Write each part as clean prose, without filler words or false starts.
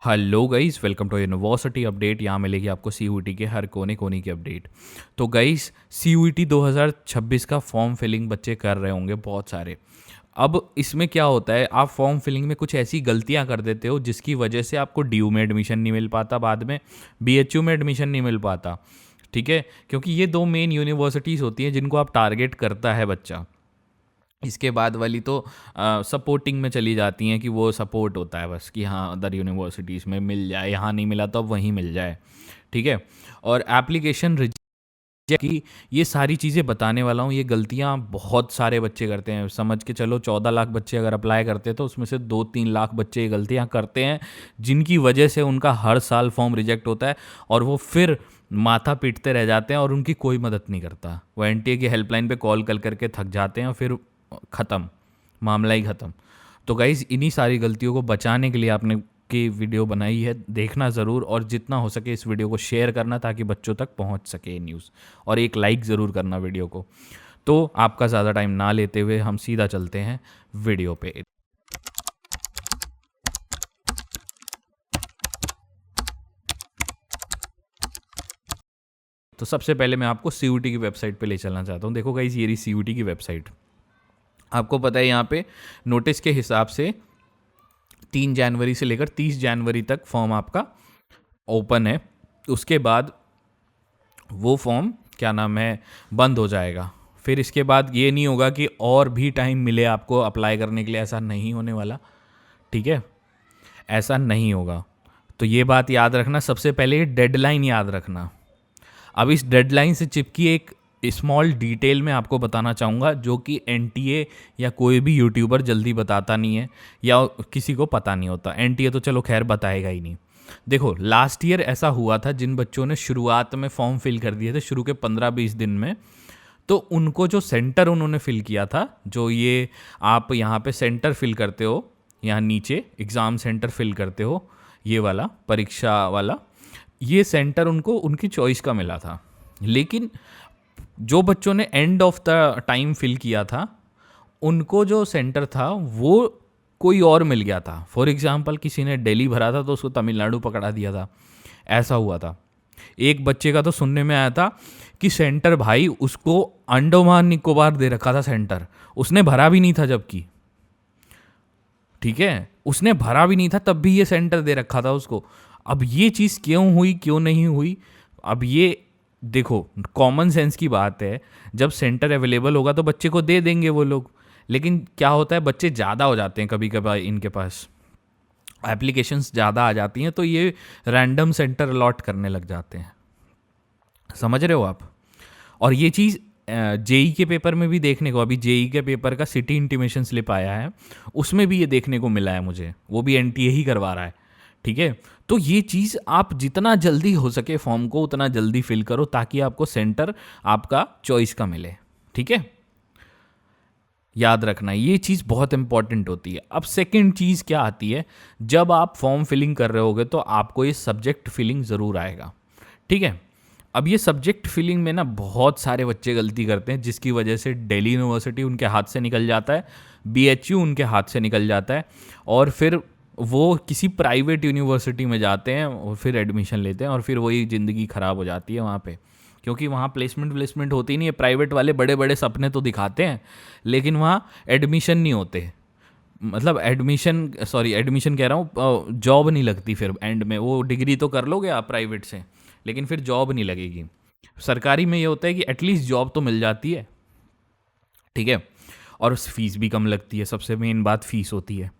Hello guys, welcome to university update. यहाँ मिलेगी आपको सीयूईटी के हर कोने कोने की अपडेट। तो गाइस, सीयूईटी 2026 का फॉर्म फिलिंग बच्चे कर रहे होंगे बहुत सारे। अब इसमें क्या होता है, आप फॉर्म फिलिंग में कुछ ऐसी गलतियां कर देते हो जिसकी वजह से आपको डीयू में एडमिशन नहीं मिल पाता, बाद में बीएचयू में एडमिशन नहीं मिल पाता। ठीक है, क्योंकि ये दो मेन यूनिवर्सिटीज़ होती हैं जिनको आप टारगेट करता है बच्चा। इसके बाद वाली तो सपोर्टिंग में चली जाती हैं कि वो सपोर्ट होता है बस कि हाँ अदर यूनिवर्सिटीज़ में मिल जाए, यहाँ नहीं मिला तो अब वहीं मिल जाए। ठीक है, और एप्लीकेशन रिजेक्ट की ये सारी चीज़ें बताने वाला हूँ। ये गलतियाँ बहुत सारे बच्चे करते हैं, समझ के चलो 14 लाख बच्चे अगर अप्लाई करते हैं तो उसमें से 2-3 लाख बच्चे ये गलतियाँ करते हैं, जिनकी वजह से उनका हर साल फॉर्म रिजेक्ट होता है और वो फिर माथा पीटते रह जाते हैं और उनकी कोई मदद नहीं करता। वो एनटीए की हेल्पलाइन पे कॉल कर करके थक जाते हैं और फिर ख़त्म, मामला ही ख़त्म। तो गाइज़, इन्हीं सारी गलतियों को बचाने के लिए आपने की वीडियो बनाई है, देखना ज़रूर और जितना हो सके इस वीडियो को शेयर करना ताकि बच्चों तक पहुंच सके ये न्यूज़, और एक लाइक ज़रूर करना वीडियो को। तो आपका ज़्यादा टाइम ना लेते हुए हम सीधा चलते हैं वीडियो पे। तो सबसे पहले मैं आपको सीयूईटी की वेबसाइट पे ले चलना चाहता हूँ। देखो गाइज़, ये रही सीयूईटी की वेबसाइट। आपको पता है यहाँ पे नोटिस के हिसाब से 3 जनवरी से लेकर 30 जनवरी तक फॉर्म आपका ओपन है। उसके बाद वो फॉर्म क्या नाम है, बंद हो जाएगा। फिर इसके बाद ये नहीं होगा कि और भी टाइम मिले आपको अप्लाई करने के लिए, ऐसा नहीं होने वाला। ठीक है, ऐसा नहीं होगा। तो ये बात याद रखना, सबसे पहले डेडलाइन याद रखना। अब इस डेडलाइन से चिपकी एक स्मॉल डिटेल में आपको बताना चाहूँगा जो कि एनटीए या कोई भी यूट्यूबर जल्दी बताता नहीं है या किसी को पता नहीं होता। एनटीए तो चलो खैर बताएगा ही नहीं। देखो, लास्ट ईयर ऐसा हुआ था, जिन बच्चों ने शुरुआत में फॉर्म फिल कर दिए थे शुरू के 15-20 दिन में, तो उनको जो सेंटर उन्होंने फिल किया था, जो ये आप यहाँ पे सेंटर फिल करते हो, यहाँ नीचे एग्ज़ाम सेंटर फिल करते हो, ये वाला परीक्षा वाला, ये सेंटर उनको उनकी चॉइस का मिला था। लेकिन जो बच्चों ने end of the time fill किया था, उनको जो सेंटर था वो कोई और मिल गया था। फॉर एग्जांपल, किसी ने दिल्ली भरा था तो उसको तमिलनाडु पकड़ा दिया था, ऐसा हुआ था। एक बच्चे का तो सुनने में आया था कि सेंटर भाई उसको अंडमान निकोबार दे रखा था सेंटर, उसने भरा भी नहीं था जबकि। ठीक है, उसने भरा भी नहीं था तब भी ये सेंटर दे रखा था उसको। अब ये चीज़ क्यों हुई, क्यों नहीं हुई, अब ये देखो, कॉमन सेंस की बात है। जब सेंटर अवेलेबल होगा तो बच्चे को दे देंगे वो लोग। लेकिन क्या होता है, बच्चे ज़्यादा हो जाते हैं, कभी कभी इनके पास एप्लीकेशंस ज़्यादा आ जाती हैं तो ये रैंडम सेंटर अलॉट करने लग जाते हैं। समझ रहे हो आप? और ये चीज़ जेई के पेपर में भी देखने को, अभी जेई के पेपर का सिटी इंटीमेशन स्लिप आया है, उसमें भी ये देखने को मिला है मुझे, वो भी एनटीए ही करवा रहा है। ठीक है, तो ये चीज़ आप जितना जल्दी हो सके फॉर्म को उतना जल्दी फिल करो ताकि आपको सेंटर आपका चॉइस का मिले। ठीक है, याद रखना ये चीज़ बहुत इंपॉर्टेंट होती है। अब सेकंड चीज़ क्या आती है, जब आप फॉर्म फिलिंग कर रहे होगे तो आपको ये सब्जेक्ट फिलिंग ज़रूर आएगा। ठीक है, अब ये सब्जेक्ट फिलिंग में ना बहुत सारे बच्चे गलती करते हैं, जिसकी वजह से दिल्ली यूनिवर्सिटी उनके हाथ से निकल जाता है, बीएचयू उनके हाथ से निकल जाता है, और फिर वो किसी प्राइवेट यूनिवर्सिटी में जाते हैं और फिर एडमिशन लेते हैं और फिर वही ज़िंदगी ख़राब हो जाती है वहाँ पे। क्योंकि वहाँ प्लेसमेंट होती नहीं है। प्राइवेट वाले बड़े बड़े सपने तो दिखाते हैं लेकिन वहाँ एडमिशन नहीं होते, मतलब एडमिशन कह रहा हूँ, जॉब नहीं लगती फिर एंड में। वो डिग्री तो कर लोगे आप प्राइवेट से, लेकिन फिर जॉब नहीं लगेगी। सरकारी में ये होता है कि एटलीस्ट जॉब तो मिल जाती है। ठीक है, और फीस भी कम लगती है, सबसे मेन बात फीस होती है।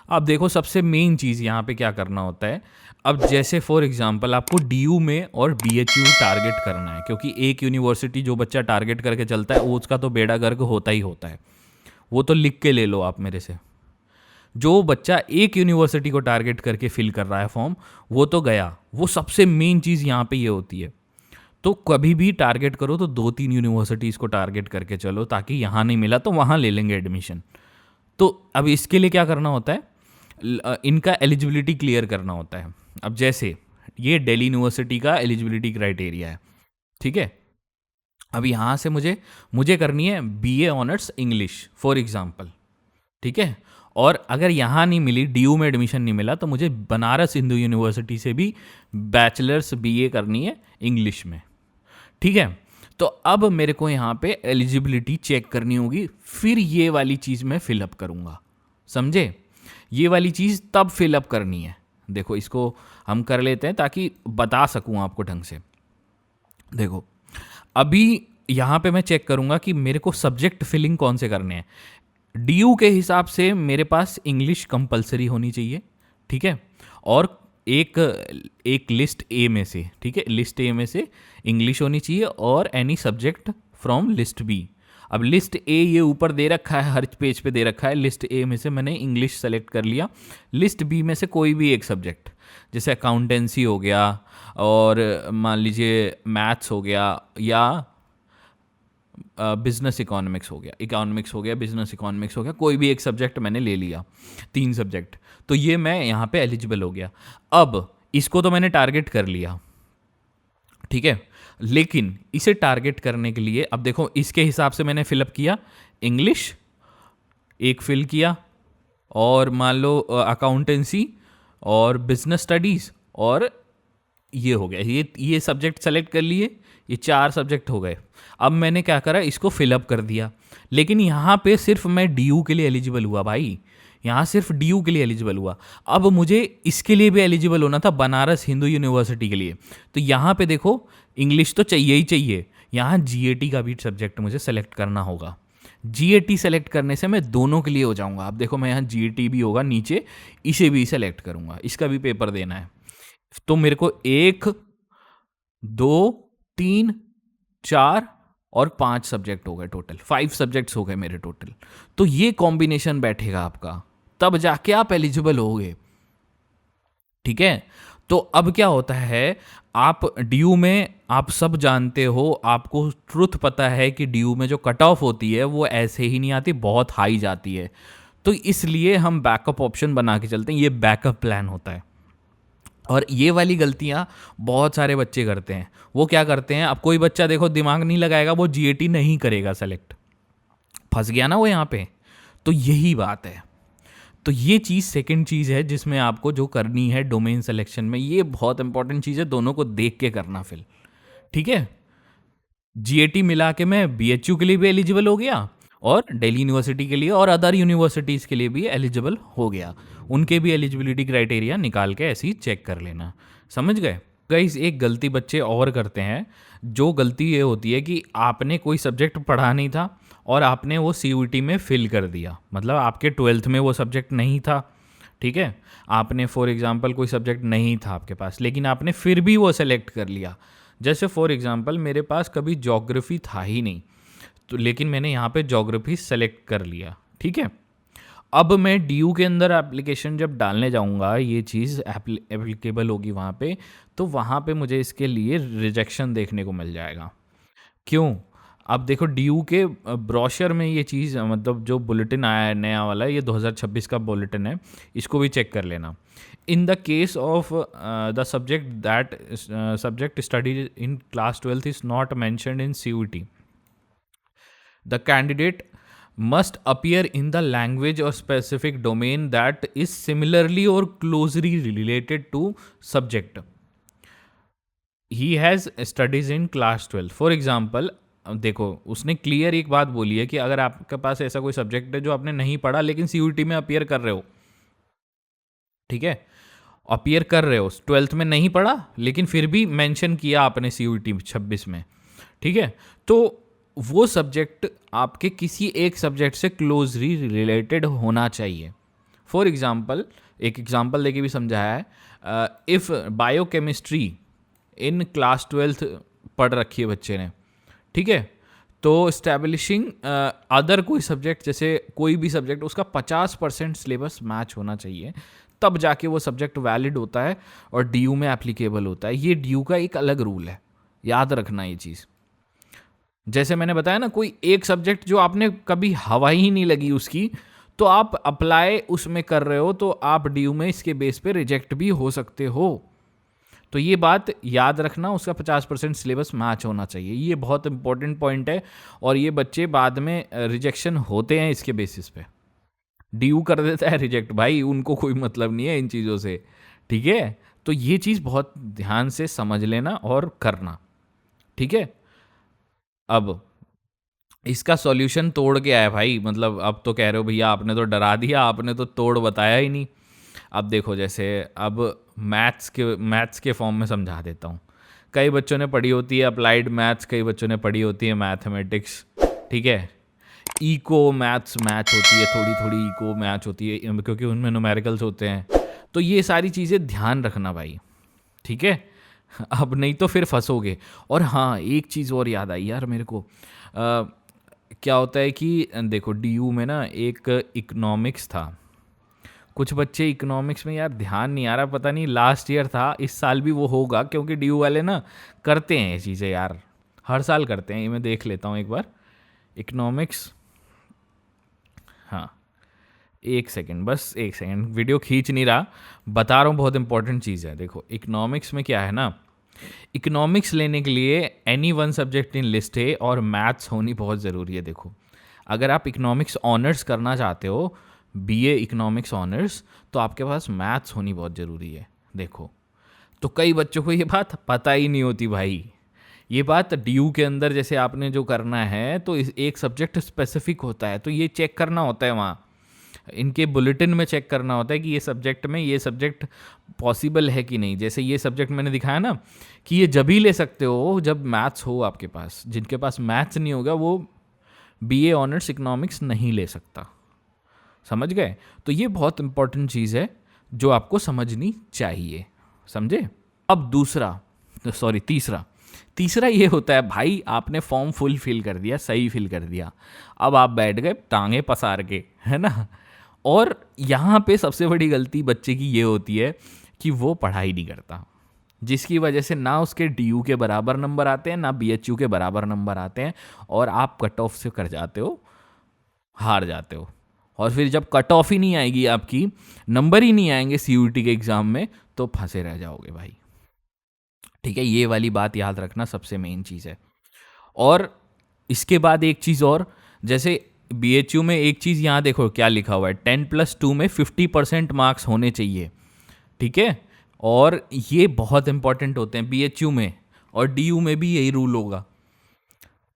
अब देखो, सबसे मेन चीज़ यहाँ पे क्या करना होता है। अब जैसे फॉर एग्जांपल आपको डीयू में और बीएचयू टारगेट करना है, क्योंकि एक यूनिवर्सिटी जो बच्चा टारगेट करके चलता है वो उसका तो बेड़ा गर्क होता ही होता है। वो तो लिख के ले लो आप मेरे से। जो बच्चा एक यूनिवर्सिटी को टारगेट करके फिल कर रहा है फॉर्म, वो तो गया। वो सबसे मेन चीज़ यहाँ पे ये होती है। तो कभी भी टारगेट करो तो 2-3 यूनिवर्सिटीज़ को टारगेट करके चलो, ताकि यहाँ नहीं मिला तो वहाँ ले लेंगे एडमिशन। तो अब इसके लिए क्या करना होता है, इनका एलिजिबिलिटी क्लियर करना होता है। अब जैसे ये दिल्ली यूनिवर्सिटी का एलिजिबिलिटी क्राइटेरिया है। ठीक है, अब यहाँ से मुझे करनी है BA honours English for example. ठीक है, और अगर यहाँ नहीं मिली, डीयू में एडमिशन नहीं मिला, तो मुझे बनारस हिंदू यूनिवर्सिटी से भी बैचलर्स बीए करनी है इंग्लिश में। ठीक है, तो अब मेरे को यहाँ पे एलिजिबिलिटी चेक करनी होगी, फिर ये वाली चीज़ मैं फिलअप करूँगा, समझे? ये वाली चीज़ तब फिलअप करनी है। देखो इसको हम कर लेते हैं ताकि बता सकूँ आपको ढंग से। देखो अभी यहाँ पे मैं चेक करूँगा कि मेरे को सब्जेक्ट फिलिंग कौन से करने हैं। डीयू के हिसाब से मेरे पास इंग्लिश कंपलसरी होनी चाहिए, ठीक है, और एक लिस्ट ए में से, ठीक है, लिस्ट ए में से इंग्लिश होनी चाहिए और any subject from list B. अब लिस्ट ए ये ऊपर दे रखा है, हर पेज पे दे रखा है। लिस्ट ए में से मैंने इंग्लिश सेलेक्ट कर लिया, लिस्ट बी में से कोई भी एक सब्जेक्ट, जैसे अकाउंटेंसी हो गया और मान लीजिए मैथ्स हो गया या बिजनेस इकोनॉमिक्स हो गया, बिजनेस इकोनॉमिक्स हो गया, कोई भी एक सब्जेक्ट मैंने ले लिया, 3 सब्जेक्ट, तो ये मैं यहाँ पे एलिजिबल हो गया। अब इसको तो मैंने टारगेट कर लिया, ठीक है, लेकिन इसे टारगेट करने के लिए अब देखो इसके हिसाब से मैंने फिलअप किया, इंग्लिश एक फिल किया और मान लो अकाउंटेंसी और बिजनेस स्टडीज़ और ये हो गया, ये सब्जेक्ट सेलेक्ट कर लिए, ये 4 सब्जेक्ट हो गए। अब मैंने क्या करा, इसको फिलअप कर दिया, लेकिन यहाँ पे सिर्फ मैं डीयू के लिए एलिजिबल हुआ भाई, यहाँ सिर्फ डीयू के लिए एलिजिबल हुआ। अब मुझे इसके लिए भी एलिजिबल होना था, बनारस हिंदू यूनिवर्सिटी के लिए, तो यहाँ पे देखो इंग्लिश तो चाहिए ही चाहिए, यहाँ जीएटी का भी सब्जेक्ट मुझे सेलेक्ट करना होगा। जीएटी सेलेक्ट करने से मैं दोनों के लिए हो जाऊँगा। अब देखो मैं यहाँ जीएटी भी होगा नीचे, इसे भी सेलेक्ट करूँगा, इसका भी पेपर देना है, तो मेरे को 1 2 3 4 और 5 सब्जेक्ट हो गए, टोटल 5 सब्जेक्ट्स हो गए मेरे टोटल। तो ये कॉम्बिनेशन बैठेगा आपका, तब जाके आप एलिजिबल होगे, ठीक है। तो अब क्या होता है, आप डीयू में आप सब जानते हो, आपको ट्रुथ पता है कि डीयू में जो कट ऑफ होती है वो ऐसे ही नहीं आती, बहुत हाई जाती है, तो इसलिए हम बैकअप ऑप्शन बना के चलते हैं, ये बैकअप प्लान होता है। और ये वाली गलतियाँ बहुत सारे बच्चे करते हैं। वो क्या करते हैं, अब कोई बच्चा देखो दिमाग नहीं लगाएगा, वो जीएटी नहीं करेगा सेलेक्ट, फंस गया ना वो यहाँ पे। तो यही बात है, तो ये चीज़ सेकंड चीज़ है जिसमें आपको जो करनी है डोमेन सिलेक्शन में, ये बहुत इंपॉर्टेंट चीज़ है, दोनों को देख के करना फिर, ठीक है। जीएटी मिला के मैं बीएचयू के लिए भी एलिजिबल हो गया और दिल्ली यूनिवर्सिटी के लिए और अदर यूनिवर्सिटीज़ के लिए भी एलिजिबल हो गया। उनके भी एलिजिबिलिटी क्राइटेरिया निकाल के ऐसे ही चेक कर लेना, समझ गए। गाइस एक गलती बच्चे और करते हैं, जो गलती ये होती है कि आपने कोई सब्जेक्ट पढ़ा नहीं था और आपने वो सीयूईटी में फिल कर दिया, मतलब आपके 12th में वो सब्जेक्ट नहीं था, ठीक है, आपने फॉर एग्जांपल कोई सब्जेक्ट नहीं था आपके पास, लेकिन आपने फिर भी वो सेलेक्ट कर लिया। जैसे फॉर एग्जांपल मेरे पास कभी ज्योग्राफी था ही नहीं, तो लेकिन मैंने यहाँ पे ज्योग्राफी सेलेक्ट कर लिया, ठीक है। अब मैं डीयू के अंदर एप्लीकेशन जब डालने जाऊँगा, ये चीज़ एप्लीकेबल होगी वहाँ पे, तो वहाँ पे मुझे इसके लिए रिजेक्शन देखने को मिल जाएगा। क्यों? अब देखो डीयू के ब्रोशर में ये चीज़, मतलब जो बुलेटिन आया है नया वाला, ये 2026 का बुलेटिन है, इसको भी चेक कर लेना। In the case of the subject studied in class 12th is not mentioned in CUET, the candidate must appear in the language or specific domain that is similarly or closely related to subject he has studies in class 12. For example, देखो उसने clear एक बात बोली है कि अगर आपके पास ऐसा कोई सब्जेक्ट है जो आपने नहीं पढ़ा लेकिन सीयूईटी में अपीयर कर रहे हो, ठीक है, अपीयर कर रहे हो, 12th में नहीं पढ़ा लेकिन फिर भी मेंशन किया आपने सीयूईटी 26 में, ठीक है, तो वो सब्जेक्ट आपके किसी एक सब्जेक्ट से क्लोजली रिलेटेड होना चाहिए। फॉर एग्जांपल, एक एग्जांपल देके भी समझाया है, if biochemistry in class 12th पढ़ रखी है बच्चे ने, ठीक है, तो इस्टेब्लिशिंग अदर कोई सब्जेक्ट, जैसे कोई भी सब्जेक्ट उसका 50% सिलेबस मैच होना चाहिए, तब जाके वो सब्जेक्ट वैलिड होता है और डीयू में एप्लीकेबल होता है। ये डीयू का एक अलग रूल है, याद रखना ये चीज़। जैसे मैंने बताया ना, कोई एक सब्जेक्ट जो आपने कभी हवा ही नहीं लगी उसकी, तो आप अप्लाई उसमें कर रहे हो, तो आप डीयू में इसके बेस पे रिजेक्ट भी हो सकते हो। तो ये बात याद रखना, उसका 50% सिलेबस मैच होना चाहिए, ये बहुत इंपॉर्टेंट पॉइंट है, और ये बच्चे बाद में रिजेक्शन होते हैं इसके बेसिस पे, DU कर देता है रिजेक्ट, भाई उनको कोई मतलब नहीं है इन चीज़ों से, ठीक है। तो ये चीज़ बहुत ध्यान से समझ लेना और करना, ठीक है। अब इसका सॉल्यूशन तोड़ के आया भाई, मतलब अब तो कह रहे हो भैया आपने तो डरा दिया, आपने तो तोड़ बताया ही नहीं। अब देखो, जैसे अब मैथ्स के फॉर्म में समझा देता हूँ। कई बच्चों ने पढ़ी होती है अप्लाइड मैथ्स, कई बच्चों ने पढ़ी होती है मैथमेटिक्स, ठीक है। इको मैथ्स मैच होती है, थोड़ी थोड़ी इको मैच होती है, क्योंकि उनमें न्यूमेरिकल्स होते हैं। तो ये सारी चीज़ें ध्यान रखना भाई, ठीक है। अब नहीं तो फिर फंसोगे। और हाँ, एक चीज़ और याद आई यार मेरे को, क्या होता है कि देखो DU में ना एक इकोनॉमिक्स था। कुछ बच्चे इकोनॉमिक्स में यार ध्यान नहीं आ रहा, पता नहीं लास्ट ईयर था, इस साल भी वो होगा, क्योंकि DU वाले ना करते हैं ये चीज़ें यार, हर साल करते हैं। ये मैं देख लेता हूँ एक बार, इकोनॉमिक्स, हाँ एक सेकेंड, बस एक सेकेंड, वीडियो खींच नहीं रहा, बता रहा हूँ, बहुत इंपॉर्टेंट चीज़ है। देखो इकोनॉमिक्स में क्या है ना, इकोनॉमिक्स लेने के लिए any one subject in list है और मैथ्स होनी बहुत ज़रूरी है। देखो अगर आप इकोनॉमिक्स ऑनर्स करना चाहते हो, BA इकोनॉमिक्स ऑनर्स, तो आपके पास मैथ्स होनी बहुत ज़रूरी है। देखो तो कई बच्चों को ये बात पता ही नहीं होती भाई। ये बात DU के अंदर जैसे आपने जो करना है, तो इस एक सब्जेक्ट स्पेसिफिक होता है, तो ये चेक करना होता है वहाँ, इनके बुलेटिन में चेक करना होता है कि ये सब्जेक्ट में ये सब्जेक्ट पॉसिबल है कि नहीं। जैसे ये सब्जेक्ट मैंने दिखाया ना कि ये जब ही ले सकते हो जब मैथ्स हो आपके पास, जिनके पास मैथ्स नहीं होगा वो BA ऑनर्स इकोनॉमिक्स नहीं ले सकता, समझ गए। तो ये बहुत इंपॉर्टेंट चीज़ है जो आपको समझनी चाहिए, समझे। अब तीसरा ये होता है भाई, आपने फॉर्म फुल फिल कर दिया, सही फिल कर दिया, अब आप बैठ गए टांगे पसार के, है ना। और यहाँ पे सबसे बड़ी गलती बच्चे की ये होती है कि वो पढ़ाई नहीं करता, जिसकी वजह से ना उसके DU के बराबर नंबर आते हैं, ना BHU के बराबर नंबर आते हैं, और आप कट ऑफ से कर जाते हो, हार जाते हो। और फिर जब कट ऑफ ही नहीं आएगी आपकी, नंबर ही नहीं आएंगे CUET के एग्ज़ाम में, तो फंसे रह जाओगे भाई, ठीक है। ये वाली बात याद रखना, सबसे मेन चीज़ है। और इसके बाद एक चीज़ और, जैसे BHU में एक चीज़ यहाँ देखो क्या लिखा हुआ है, 10+2 में 50% मार्क्स होने चाहिए, ठीक है। और ये बहुत इंपॉर्टेंट होते हैं BHU में, और DU में भी यही रूल होगा।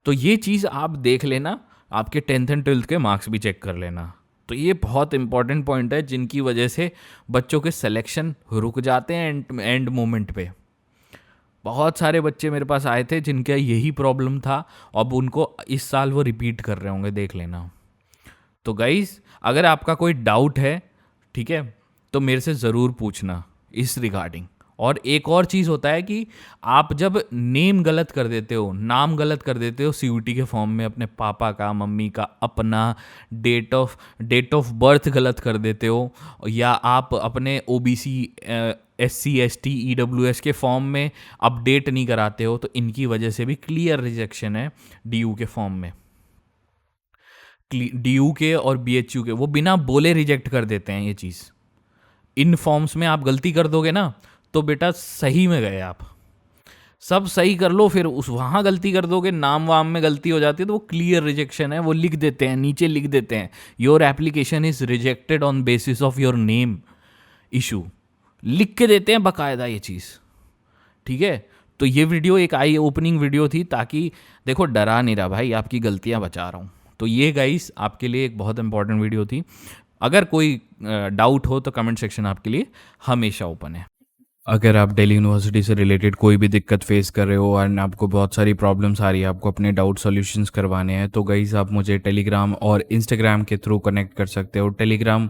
तो ये चीज़ आप देख लेना, आपके 10th एंड 12th के मार्क्स भी चेक कर लेना। तो ये बहुत इंपॉर्टेंट पॉइंट है, जिनकी वजह से बच्चों के सिलेक्शन रुक जाते हैं एंड मोमेंट पे। बहुत सारे बच्चे मेरे पास आए थे जिनका यही प्रॉब्लम था, अब उनको इस साल वो रिपीट कर रहे होंगे, देख लेना। तो गाइस अगर आपका कोई डाउट है, ठीक है, तो मेरे से ज़रूर पूछना इस रिगार्डिंग। और एक और चीज़ होता है कि आप जब नेम गलत कर देते हो, नाम गलत कर देते हो CUET के फॉर्म में, अपने पापा का, मम्मी का, अपना डेट ऑफ बर्थ गलत कर देते हो, या आप अपने OBC SC ST EWS के फॉर्म में अपडेट नहीं कराते हो, तो इनकी वजह से भी क्लियर रिजेक्शन है DU के फॉर्म में। DU के और BHU के वो बिना बोले रिजेक्ट कर देते हैं ये चीज़। इन फॉर्म्स में आप गलती कर दोगे ना, तो बेटा सही में गए आप, सब सही कर लो, फिर उस वहाँ गलती कर दोगे, नाम वाम में गलती हो जाती है, तो वो क्लियर रिजेक्शन है, वो लिख देते हैं, नीचे लिख देते हैं, your application is rejected on basis of your name issue, लिख के देते हैं बाकायदा ये चीज़, ठीक है। तो ये वीडियो एक आई ओपनिंग वीडियो थी, ताकि देखो डरा नहीं रहा भाई, आपकी गलतियाँ बचा रहा हूँ। तो ये गाइस आपके लिए एक बहुत इंपॉर्टेंट वीडियो थी। अगर कोई डाउट हो तो कमेंट सेक्शन आपके लिए हमेशा ओपन है। अगर आप दिल्ली यूनिवर्सिटी से रिलेटेड कोई भी दिक्कत फेस कर रहे हो और आपको बहुत सारी प्रॉब्लम्स आ रही है, आपको अपने डाउट सॉल्यूशंस करवाने हैं, तो गाइस आप मुझे टेलीग्राम और इंस्टाग्राम के थ्रू कनेक्ट कर सकते हो। टेलीग्राम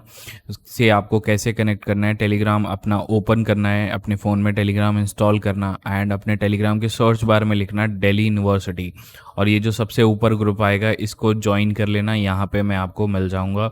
से आपको कैसे कनेक्ट करना है, टेलीग्राम अपना ओपन करना है, अपने फ़ोन में टेलीग्राम इंस्टॉल करना, एंड अपने टेलीग्राम के सर्च बार में लिखना दिल्ली यूनिवर्सिटी, और ये जो सबसे ऊपर ग्रुप आएगा इसको ज्वाइन कर लेना, यहाँ पे मैं आपको मिल जाऊँगा।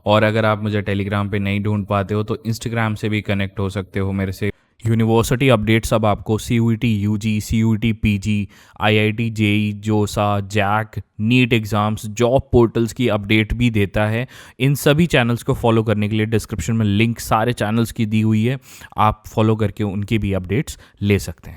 और अगर आप मुझे टेलीग्राम पे नहीं ढूंढ पाते हो तो इंस्टाग्राम से भी कनेक्ट हो सकते हो मेरे से। यूनिवर्सिटी अपडेट्स अब आपको CUET UG, CUET PG, IIT JEE, JoSAA, JAC, NEET exams, job portals की अपडेट भी देता है। इन सभी चैनल्स को फॉलो करने के लिए डिस्क्रिप्शन में लिंक सारे चैनल्स की दी हुई है, आप फॉलो करके उनकी भी अपडेट्स ले सकते हैं।